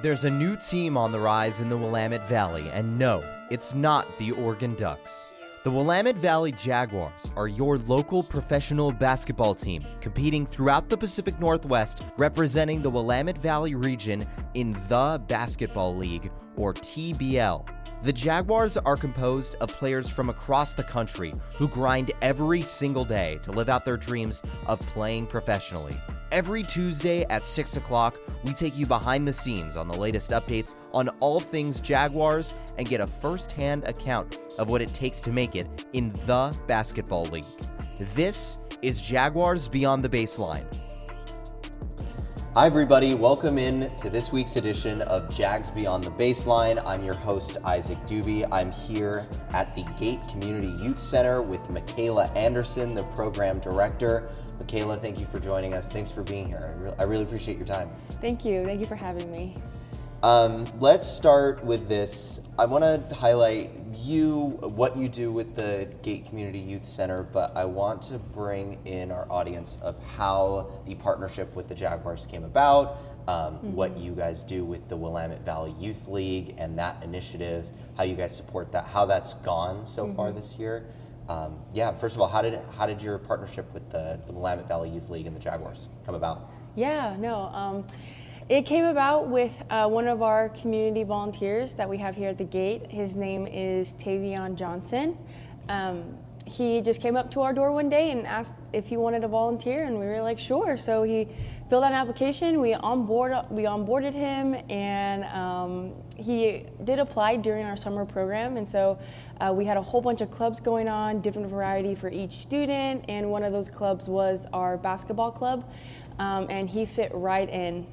There's a new team on the rise in the Willamette Valley, and no, it's not the Oregon Ducks. The Willamette Valley Jaguars are your local professional basketball team, competing throughout the Pacific Northwest, representing the Willamette Valley region in the Basketball League, or TBL. The Jaguars are composed of players from across the country who grind every single day to live out their dreams of playing professionally. Every Tuesday at 6 o'clock, we take you behind the scenes on the latest updates on all things Jaguars and get a first-hand account of what it takes to make it in the Basketball League. This is Jaguars Beyond the Baseline. Hi everybody, welcome in to this week's edition of Jags Beyond the Baseline. I'm your host, Isaac Doobie. I'm here at the Gate Community Youth Center with Michaela Anderson, the program director. Michaela, thank you for joining us. Thanks for being here. I really appreciate your time. Thank you. Thank you for having me. Let's start with this. I want to highlight what you do with the Gate Community Youth Center, but I want to bring in our audience of how the partnership with the Jaguars came about, what you guys do with the Willamette Valley Youth League and that initiative, how you guys support that, how that's gone so far this year. First of all, how did your partnership with the Willamette Valley Youth League and the Jaguars come about? It came about with one of our community volunteers that we have here at the Gate. His name is Tavion Johnson. He just came up to our door one day and asked if he wanted to volunteer, and we were like, sure. So he filled out an application, we onboarded him, and he did apply during our summer program. And so we had a whole bunch of clubs going on, different variety for each student, and one of those clubs was our basketball club. And he fit right in.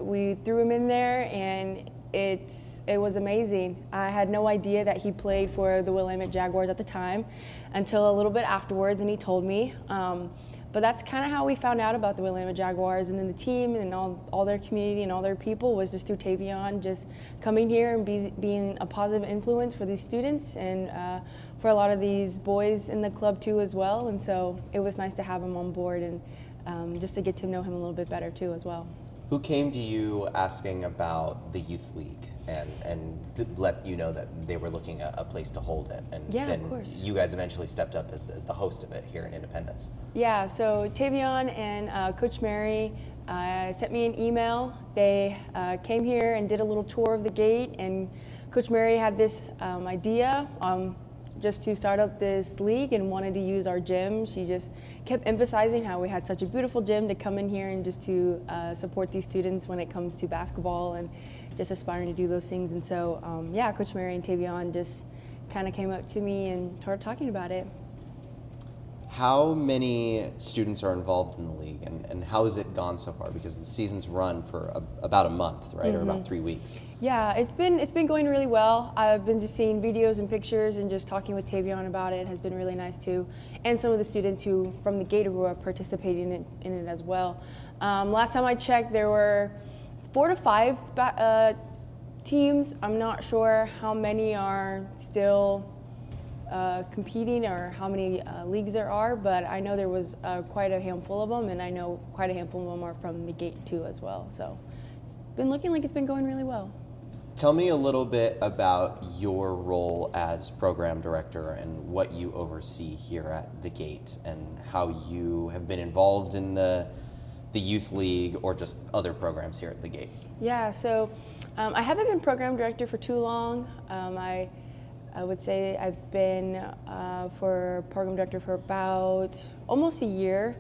We threw him in there, and it was amazing. I had no idea that he played for the Willamette Jaguars at the time until a little bit afterwards, and he told me. But that's kind of how we found out about the Willamette Jaguars, and then the team and all their community and all their people was just through Tavion, just coming here and being a positive influence for these students and for a lot of these boys in the club too as well. And so it was nice to have him on board and just to get to know him a little bit better too as well. Who came to you asking about the youth league and to let you know that they were looking at a place to hold it? And then of course. You guys eventually stepped up as the host of it here in Independence. Yeah, so Tavion and Coach Mary sent me an email. They came here and did a little tour of the Gate, and Coach Mary had this idea just to start up this league and wanted to use our gym. She just kept emphasizing how we had such a beautiful gym to come in here and just to support these students when it comes to basketball and just aspiring to do those things. And so, Coach Mary and Tavion just kind of came up to me and started talking about it. How many students are involved in the league, and how has it gone so far? Because the season's run for about a month, right, or about 3 weeks. Yeah, it's been going really well. I've been just seeing videos and pictures and just talking with Tavion about it has been really nice too. And some of the students who from the Gate who are participating in it as well. Last time I checked, there were 4 to 5 teams. I'm not sure how many are still competing or how many leagues there are, but I know there was quite a handful of them, and I know quite a handful of them are from the Gate too as well. So it's been looking like it's been going really well. Tell me a little bit about your role as program director and what you oversee here at the Gate and how you have been involved in the youth league or just other programs here at the Gate. Yeah, so I haven't been program director for too long. I would say I've been for program director for about almost a year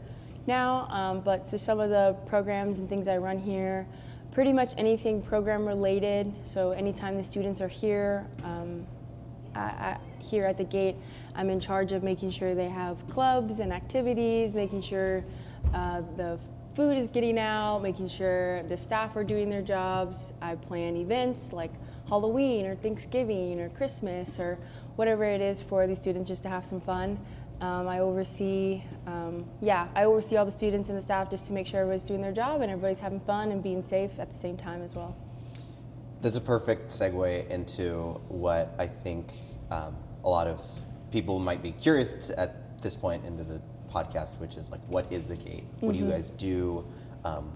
now, but to some of the programs and things I run here, pretty much anything program related. So anytime the students are here, here at the Gate, I'm in charge of making sure they have clubs and activities, making sure the food is getting out, making sure the staff are doing their jobs. I plan events like Halloween or Thanksgiving or Christmas or whatever it is for these students just to have some fun. I oversee all the students and the staff just to make sure everybody's doing their job and everybody's having fun and being safe at the same time as well. That's a perfect segue into what I think a lot of people might be curious at this point into the podcast, which is like, what is the Gate? What do you guys do?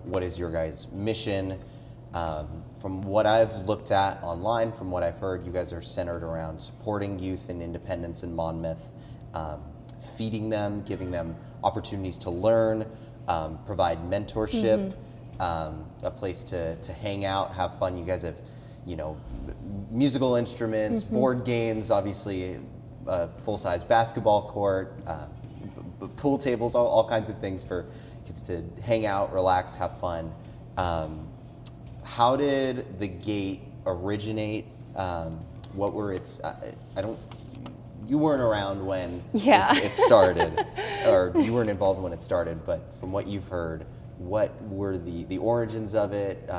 What is your guys' mission? From what I've looked at online, from what I've heard, you guys are centered around supporting youth in Independence and Monmouth, feeding them, giving them opportunities to learn, provide mentorship, a place to hang out, have fun. You guys have, musical instruments, board games, obviously a full-size basketball court, pool tables, all kinds of things for kids to hang out, relax, have fun. How did the Gate originate? What were its? You weren't around when it started, or you weren't involved when it started. But from what you've heard, what were the origins of it?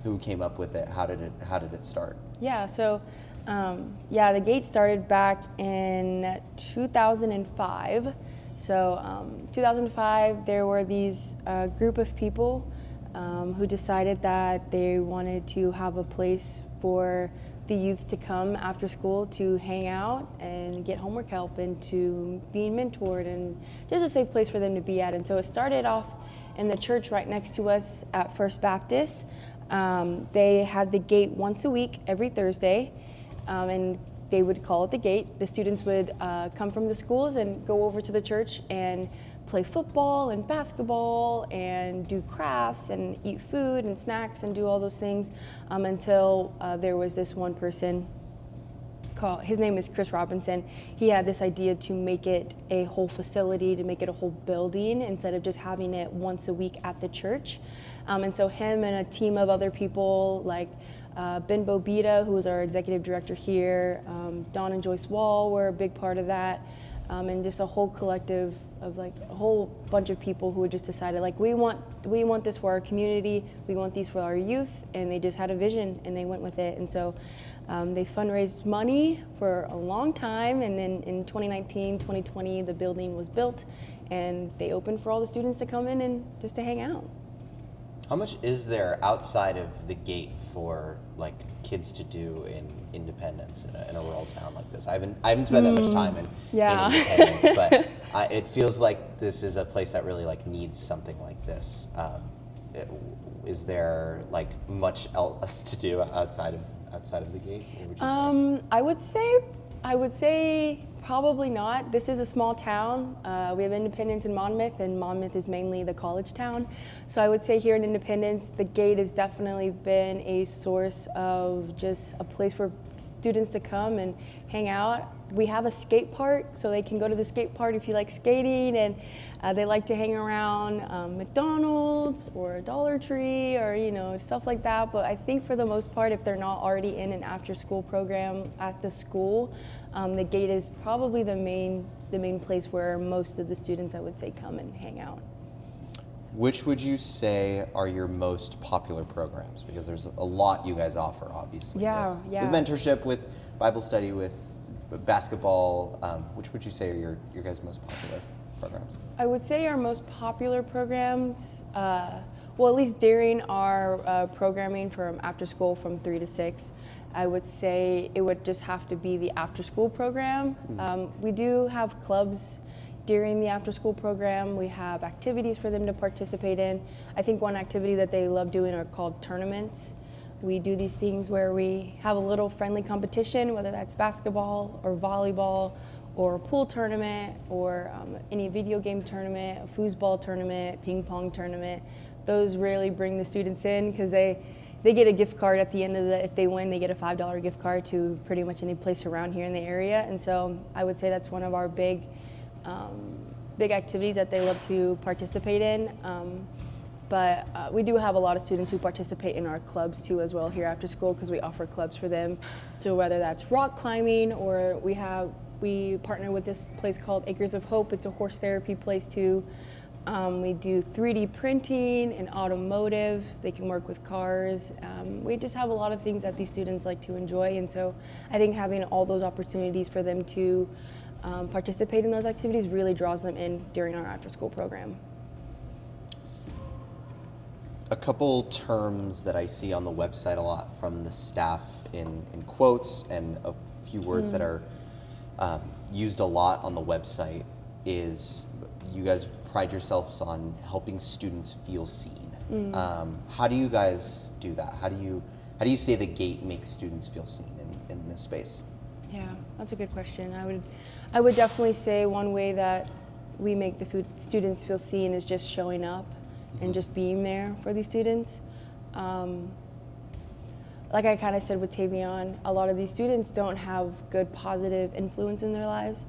Who came up with it? How did it start? Yeah. So, the Gate started back in 2005. So, 2005, there were these group of people who decided that they wanted to have a place for the youth to come after school to hang out and get homework help and to be mentored and just a safe place for them to be at. And so it started off in the church right next to us at First Baptist. They had the Gate once a week, every Thursday, and they would call it the Gate. The students would come from the schools and go over to the church and play football and basketball and do crafts and eat food and snacks and do all those things until there was this one person his name is Chris Robinson. He had this idea to make it a whole facility, to make it a whole building instead of just having it once a week at the church. And so him and a team of other people like Ben Bobita, who was our executive director here, Don and Joyce Wall were a big part of that. And just a whole collective of like a whole bunch of people who had just decided like we want this for our community, we want these for our youth, and they just had a vision and they went with it. And so they fundraised money for a long time, and then in 2019, 2020 the building was built and they opened for all the students to come in and just to hang out. How much is there outside of the Gate for like kids to do in Independence in a rural town like this? I haven't spent that much time in Independence, but it feels like this is a place that really like needs something like this. Is there like much else to do outside of the Gate? What would you say? I would say probably not. This is a small town. We have Independence and Monmouth is mainly the college town. So I would say here in Independence, the Gate has definitely been a source of just a place for students to come and hang out. We have a skate park, so they can go to the skate park if you like skating, and they like to hang around McDonald's or Dollar Tree or stuff like that. But I think for the most part, if they're not already in an after-school program at the school, the Gate is probably the main place where most of the students, I would say, come and hang out. Which would you say are your most popular programs? Because there's a lot you guys offer, obviously. With mentorship, with Bible study, with basketball. Which would you say are your guys' most popular programs? I would say our most popular programs, at least during our programming from after school from 3 to 6, I would say it would just have to be the after school program. We do have clubs during the after school program. We have activities for them to participate in. I think one activity that they love doing are called tournaments. We do these things where we have a little friendly competition, whether that's basketball or volleyball or a pool tournament or any video game tournament, a foosball tournament, ping pong tournament. Those really bring the students in because they get a gift card at the end of if they win, they get a $5 gift card to pretty much any place around here in the area. And so I would say that's one of our big activities that they love to participate in. But we do have a lot of students who participate in our clubs too as well here after school because we offer clubs for them. So whether that's rock climbing or we partner with this place called Acres of Hope. It's a horse therapy place too. We do 3D printing and automotive. They can work with cars. We just have a lot of things that these students like to enjoy. And so I think having all those opportunities for them to participate in those activities really draws them in during our after school program. A couple terms that I see on the website a lot from the staff in quotes and a few words that are used a lot on the website is you guys pride yourselves on helping students feel seen. How do you guys do that? How do you say the gate makes students feel seen in this space? Yeah, that's a good question. I would definitely say one way that we make the students feel seen is just showing up and just being there for these students. Like I kind of said with Tavion, a lot of these students don't have good positive influence in their lives.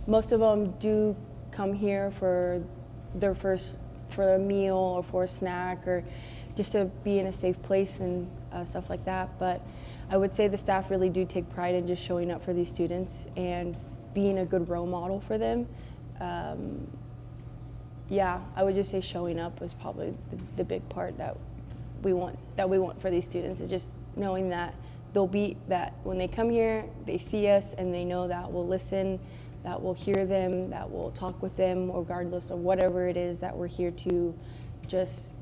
Most of them do come here for for a meal or for a snack or just to be in a safe place and stuff like that. But I would say the staff really do take pride in just showing up for these students and being a good role model for them. Yeah, I would just say showing up is probably the big part that we want for these students, is just knowing that that when they come here, they see us and they know that we'll listen, that we'll hear them, that we'll talk with them, regardless of whatever it is that we're here to just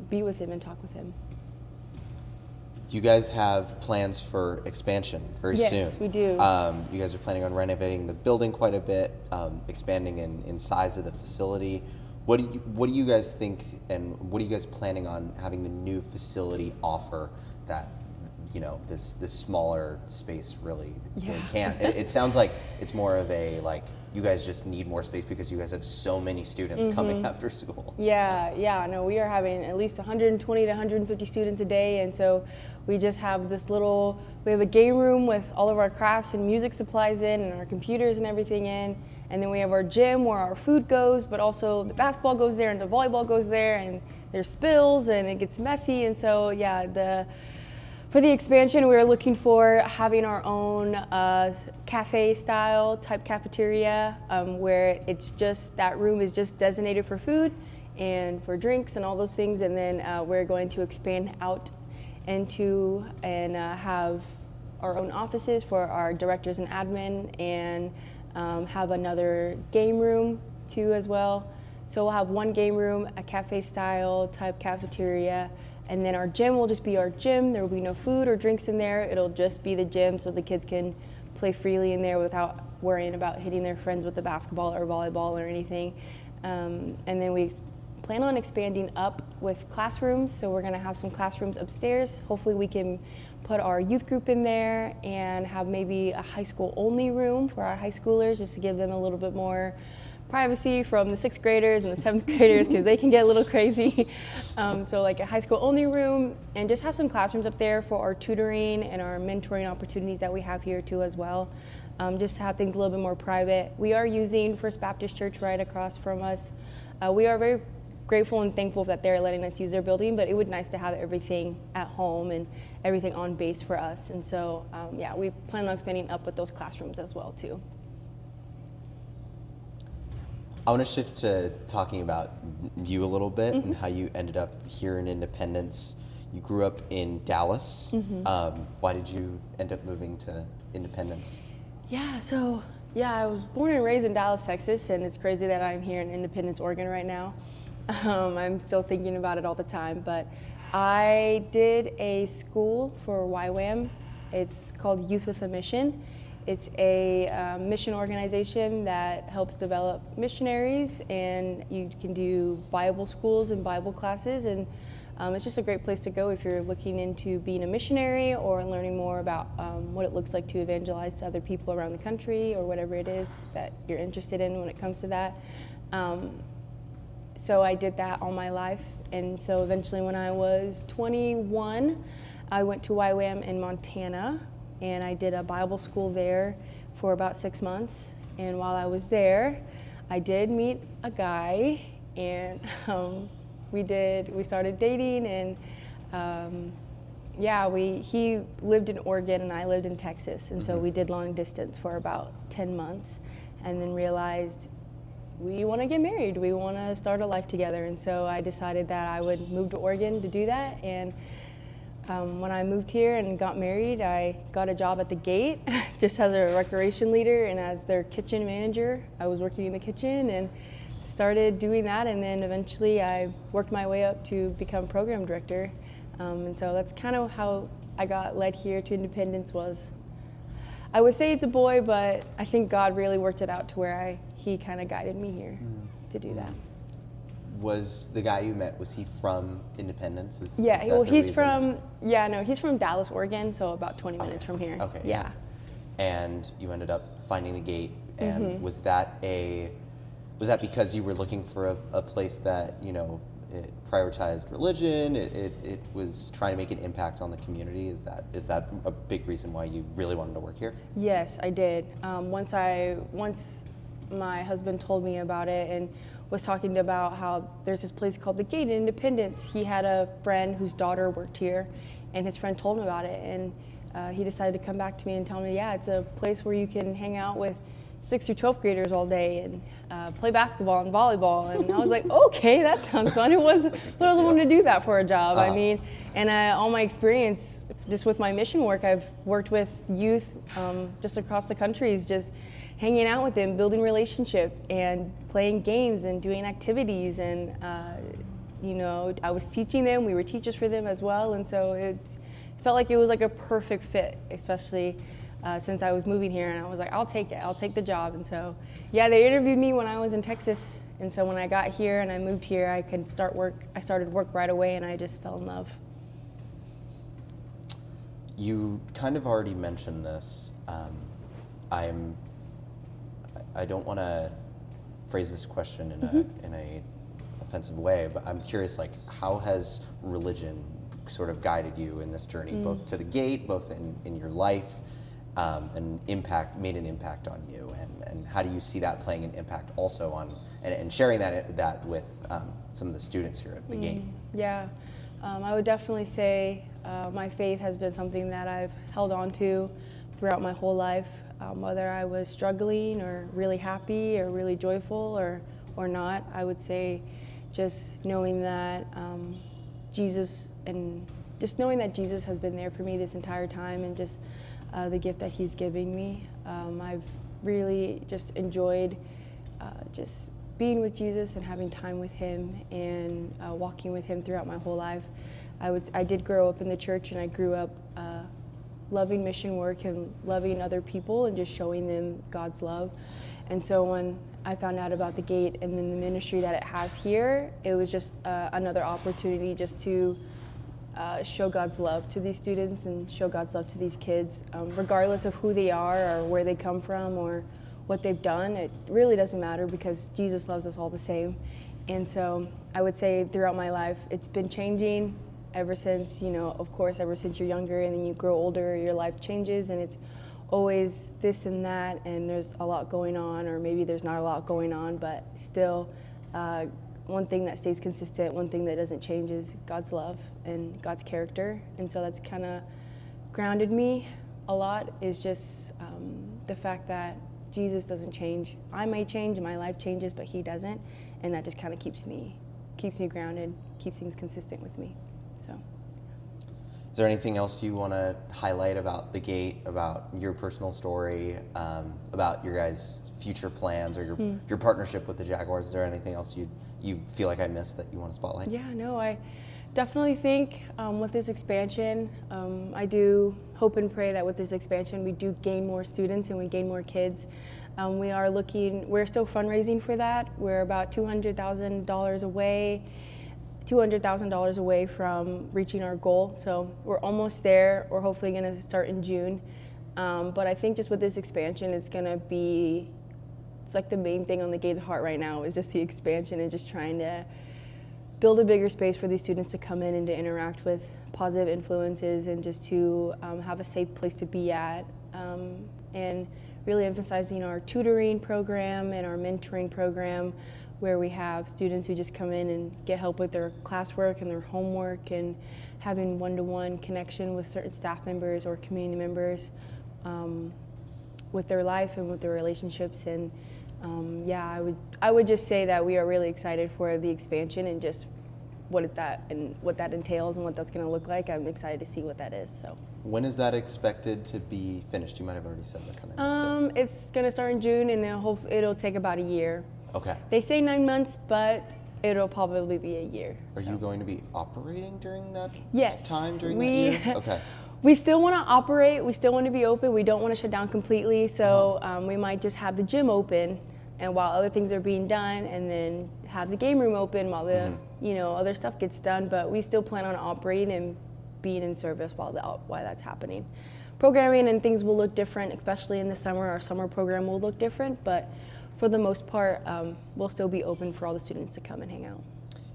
be with them and talk with them. You guys have plans for expansion very soon. Yes, we do. You guys are planning on renovating the building quite a bit, expanding in size of the facility. What do you guys think, and what are you guys planning on having the new facility offer that, you know, this smaller space really can't? It sounds like it's more of a, like, you guys just need more space because you guys have so many students coming after school. Yeah, no, we are having at least 120 to 150 students a day, and so we just have we have a game room with all of our crafts and music supplies in and our computers and everything in, and then we have our gym where our food goes, but also the basketball goes there and the volleyball goes there, and there's spills and it gets messy, and so yeah, for the expansion, we were looking for having our own cafe-style type cafeteria where it's just, that room is just designated for food and for drinks and all those things. And then we're going to expand out into and have our own offices for our directors and admin, and have another game room too as well. So we'll have one game room, a cafe-style type cafeteria, and then our gym will just be our gym. There will be no food or drinks in there. It'll just be the gym so the kids can play freely in there without worrying about hitting their friends with the basketball or volleyball or anything. And then we plan on expanding up with classrooms. So we're gonna have some classrooms upstairs. Hopefully we can put our youth group in there and have maybe a high school only room for our high schoolers, just to give them a little bit more privacy from the 6th graders and the 7th graders, because they can get a little crazy. So like a high school only room, and just have some classrooms up there for our tutoring and our mentoring opportunities that we have here too as well. Just to have things a little bit more private. We are using First Baptist Church right across from us. We are very grateful and thankful that they're letting us use their building, but it would be nice to have everything at home and everything on base for us. And so yeah, we plan on expanding up with those classrooms as well too. I want to shift to talking about you a little bit and how you ended up here in Independence. You grew up in Dallas. Why did you end up moving to Independence? I was born and raised in Dallas, Texas, and it's crazy that I'm here in Independence, Oregon right now. I'm still thinking about it all the time, but I did a school for YWAM. It's called Youth with a Mission. It's a mission organization that helps develop missionaries, and you can do Bible schools and Bible classes, and it's just a great place to go if you're looking into being a missionary or learning more about what it looks like to evangelize to other people around the country, or whatever it is that you're interested in when it comes to that. So I did that all my life, and so eventually when I was 21, I went to YWAM in Montana, and I did a Bible school there for about 6 months. And while I was there, I did meet a guy, and we started dating, and he lived in Oregon and I lived in Texas, and so we did long distance for about 10 months, and then realized we want to get married, we want to start a life together. And so I decided that I would move to Oregon to do that. And when I moved here and got married, I got a job at the Gate just as a recreation leader and as their kitchen manager. I was working in the kitchen and started doing that, and then eventually I worked my way up to become program director. And so that's kind of how I got led here to Independence. I would say it's a boy, but I think God really worked it out to where He kind of guided me here to do that. was the guy you met, was he from Independence? Yeah, is that well, the he's reason? he's from Dallas, Oregon, so about 20 minutes from here. Okay. Yeah. And you ended up finding the Gate, and Mm-hmm. was that because you were looking for a place that, you know, it prioritized religion, it was trying to make an impact on the community? Is that a big reason why you really wanted to work here? Yes, I did. Once my husband told me about it and was talking about how there's this place called the Gate in Independence, he had a friend whose daughter worked here, and his friend told him about it, and he decided to come back to me and tell me, yeah, it's a place where you can hang out with 6th through 12th graders all day and play basketball and volleyball. And I was like, okay, that sounds fun. Who doesn't want to do that for a job? I mean, and all my experience just with my mission work, I've worked with youth just across the countries, just hanging out with them, building relationship and playing games and doing activities. And, you know, I was teaching them, we were teachers for them as well. And so it felt like it was like a perfect fit, especially since I was moving here, and I was like, I'll take the job. And so, yeah, they interviewed me when I was in Texas, and so when I got here and I moved here, I started work right away, and I just fell in love. You kind of already mentioned this. I don't want to phrase this question in a offensive way, but I'm curious, like, how has religion sort of guided you in this journey, both to the Gate, both in your life, and made an impact on you, and how do you see that playing an impact also on and sharing that with some of the students here at the Gate? Yeah, I would definitely say my faith has been something that I've held on to throughout my whole life, whether I was struggling or really happy or really joyful or not. I would say just knowing that Jesus has been there for me this entire time, and just the gift that he's giving me. I've really just enjoyed just being with Jesus and having time with him and walking with him throughout my whole life. I did grow up in the church, and I grew up loving mission work and loving other people and just showing them God's love. And so when I found out about the Gate and then the ministry that it has here, it was just another opportunity just to show God's love to these students and show God's love to these kids, regardless of who they are or where they come from or what they've done. It really doesn't matter, because Jesus loves us all the same. And so I would say throughout my life, it's been changing ever since, of course, ever since you're younger and then you grow older, your life changes, and it's always this and that, and there's a lot going on, or maybe there's not a lot going on, but still, one thing that stays consistent, one thing that doesn't change is God's love and God's character. And so that's kind of grounded me a lot, is just the fact that Jesus doesn't change. I may change and my life changes, but he doesn't. And that just kind of keeps me grounded, keeps things consistent with me. So. Is there anything else you want to highlight about the Gate, about your personal story, about your guys' future plans, or your partnership with the Jaguars? Is there anything else you feel like I missed that you want to spotlight? Yeah, no, I definitely think with this expansion, I do hope and pray that with this expansion we do gain more students and we gain more kids. We're still fundraising for that. We're about $200,000 away from reaching our goal. So we're almost there. We're hopefully going to start in June. But I think just with this expansion, it's like the main thing on the Gate's heart right now is just the expansion and just trying to build a bigger space for these students to come in and to interact with positive influences, and just to have a safe place to be at, and really emphasizing our tutoring program and our mentoring program, where we have students who just come in and get help with their classwork and their homework, and having one-to-one connection with certain staff members or community members with their life and with their relationships. And I would just say that we are really excited for the expansion and just what that entails and what that's going to look like. I'm excited to see what that is. So. When is that expected to be finished? You might have already said this, and I missed it. It's going to start in June, and it'll take about a year. Okay. They say 9 months, but it'll probably be a year. Are you going to be operating during that time that year? Okay. We still want to operate. We still want to be open. We don't want to shut down completely. So we might just have the gym open and while other things are being done, and then have the game room open while the other stuff gets done. But we still plan on operating and being in service while that's happening. Programming and things will look different, especially in the summer. Our summer program will look different, but for the most part, we'll still be open for all the students to come and hang out.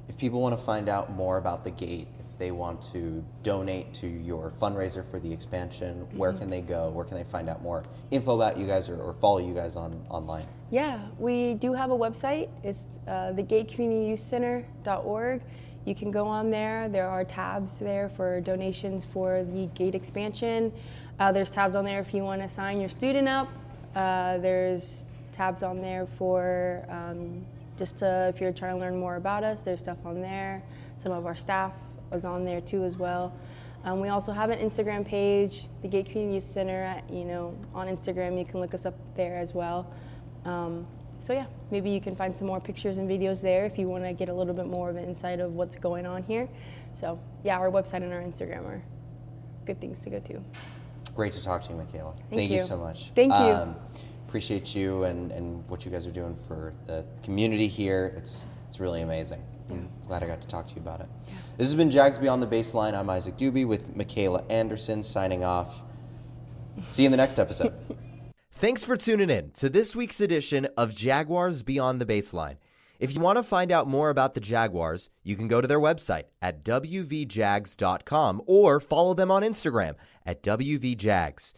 If people want to find out more about the Gate, if they want to donate to your fundraiser for the expansion, where can they go? Where can they find out more info about you guys or follow you guys online? Yeah, we do have a website. It's thegatecommunityyouthcenter.org. You can go on there. There are tabs there for donations for the Gate expansion. There's tabs on there if you want to sign your student up. There's tabs on there for if you're trying to learn more about us. There's stuff on there. Some of our staff was on there too as well. We also have an Instagram page, the Gate Community Youth Center. On Instagram, you can look us up there as well. So yeah, maybe you can find some more pictures and videos there if you want to get a little bit more of an insight of what's going on here. So yeah, our website and our Instagram are good things to go to. Great to talk to you, Michaela. Thank you so much. Thank you. Appreciate you and what you guys are doing for the community here. It's really amazing. Yeah. I'm glad I got to talk to you about it. Yeah. This has been Jags Beyond the Baseline. I'm Isaac Doobie with Michaela Anderson signing off. See you in the next episode. Thanks for tuning in to this week's edition of Jaguars Beyond the Baseline. If you want to find out more about the Jaguars, you can go to their website at wvjags.com or follow them on Instagram at wvjags.